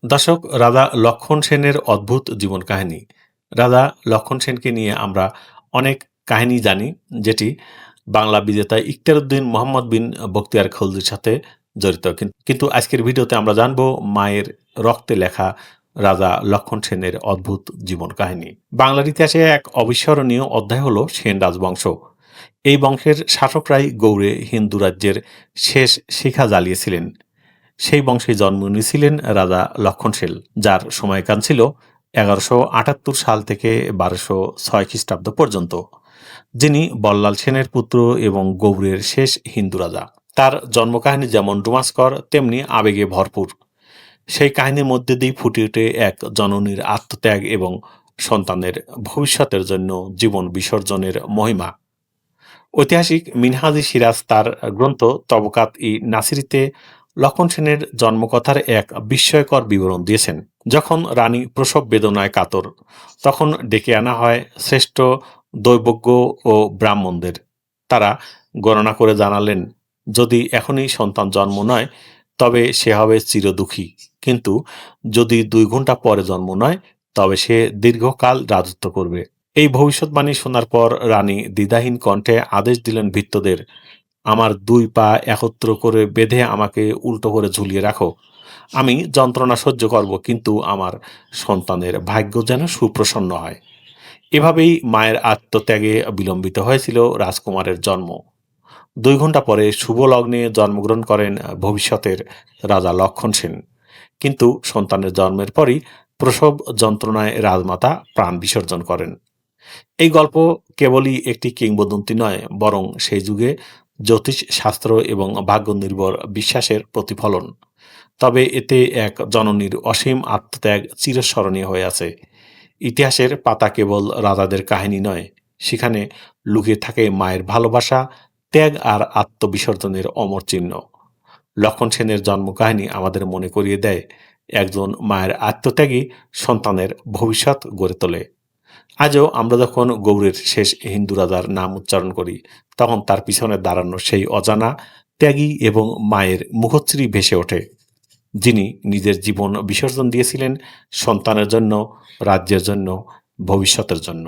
দর্শক, রাজা লক্ষণ সেনের অদ্ভুত জীবন কাহিনী। রাজা লক্ষণ সেনকে নিয়ে আমরা অনেক কাহিনী জানি, যেটি বাংলা বিজেতা ইখতিয়ারউদ্দিন মোহাম্মদ বিন বখতিয়ার খলজির সাথে জড়িত। কিন্তু আজকের ভিডিওতে আমরা জানব মায়ের রক্তে লেখা রাজা লক্ষণ সেনের অদ্ভুত জীবন কাহিনী। বাংলার ইতিহাসে এক অবিস্মরণীয় অধ্যায় হল সেন রাজবংশ। এই বংশের শাসকরাই গৌড়ে হিন্দু রাজ্যের শেষ শিখা জ্বালিয়েছিলেন। সেই বংশে জন্ম নিয়েছিলেন রাজা লক্ষণ সেন, যার সময়কাল ছিল ১১৭৮ সাল থেকে ১২০৬ খ্রিস্টাব্দ পর্যন্ত, যিনি বল্লাল সেনের পুত্র এবং গৌড়ের শেষ হিন্দু রাজা। তার জন্মকাহিনী যেমন রোমাঞ্চকর, তেমনি আবেগে ভরপুর। সেই কাহিনীর মধ্যে দিয়ে ফুটে ওঠে এক জননীর আত্মত্যাগ এবং সন্তানের ভবিষ্যতের জন্য জীবন বিসর্জনের মহিমা। ঐতিহাসিক মিনহাজ সিরাজ তার গ্রন্থ তবকাত ই নাসিরিতে লক্ষণ সেনের জন্মকথার এক বিস্ময়কর বিবরণ দিয়েছেন। যখন রানী প্রসব বেদনায় কাতর, তখন ডেকে আনা হয় শ্রেষ্ঠ দৈবজ্ঞ ও ব্রাহ্মণদের। তারা গণনা করে জানালেন, যদি এখনই সন্তান জন্ম নয় তবে সে হবে চিরদুঃখী, কিন্তু যদি ২ ঘন্টা পরে জন্ম নয় তবে সে দীর্ঘকাল রাজত্ব করবে। এই ভবিষ্যৎবাণী শোনার পর রানী দ্বিধাহীন কণ্ঠে আদেশ দিলেন ভৃত্যদের, আমার ২ পা একত্র করে বেঁধে আমাকে উল্টো করে ঝুলিয়ে রাখো। আমি যন্ত্রণা সহ্য করব, কিন্তু আমার সন্তানের ভাগ্য যেন সুপ্রসন্ন হয়। এভাবেই মায়ের আত্মত্যাগে বিলম্বিত হয়েছিল রাজকুমারের জন্ম। ২ ঘন্টা পরে শুভ লগ্নে জন্মগ্রহণ করেন ভবিষ্যতের রাজা লক্ষণ সেন। কিন্তু সন্তানের জন্মের পরই প্রসব যন্ত্রণায় রাজমাতা প্রাণ বিসর্জন করেন। এই গল্প কেবলই একটি কিংবদন্তি নয়, বরং সেই যুগে জ্যোতিষ শাস্ত্র এবং ভাগ্য নির্ভর বিশ্বাসের প্রতিফলন। তবে এতে এক জননীর অসীম আত্মত্যাগ চিরস্মরণীয় হয়ে আছে। ইতিহাসের পাতা কেবল রাজাদের কাহিনী নয়, সেখানে লুকিয়ে থাকে মায়ের ভালোবাসা, ত্যাগ আর আত্মবিসর্জনের অমর চিহ্ন। লক্ষণ সেনের জন্মকাহিনী আমাদের মনে করিয়ে দেয়, একজন মায়ের আত্মত্যাগী সন্তানের ভবিষ্যৎ গড়ে তোলে। আজও আমরা যখন গৌড়ের শেষ হিন্দু রাজার নাম উচ্চারণ করি, তখন তার পিছনে দাঁড়ানো সেই অজানা, ত্যাগী এবং মায়ের মুখশ্রী ভেসে ওঠে, যিনি নিজের জীবন বিসর্জন দিয়েছিলেন সন্তানের জন্য, রাজ্যের জন্য, ভবিষ্যতের জন্য।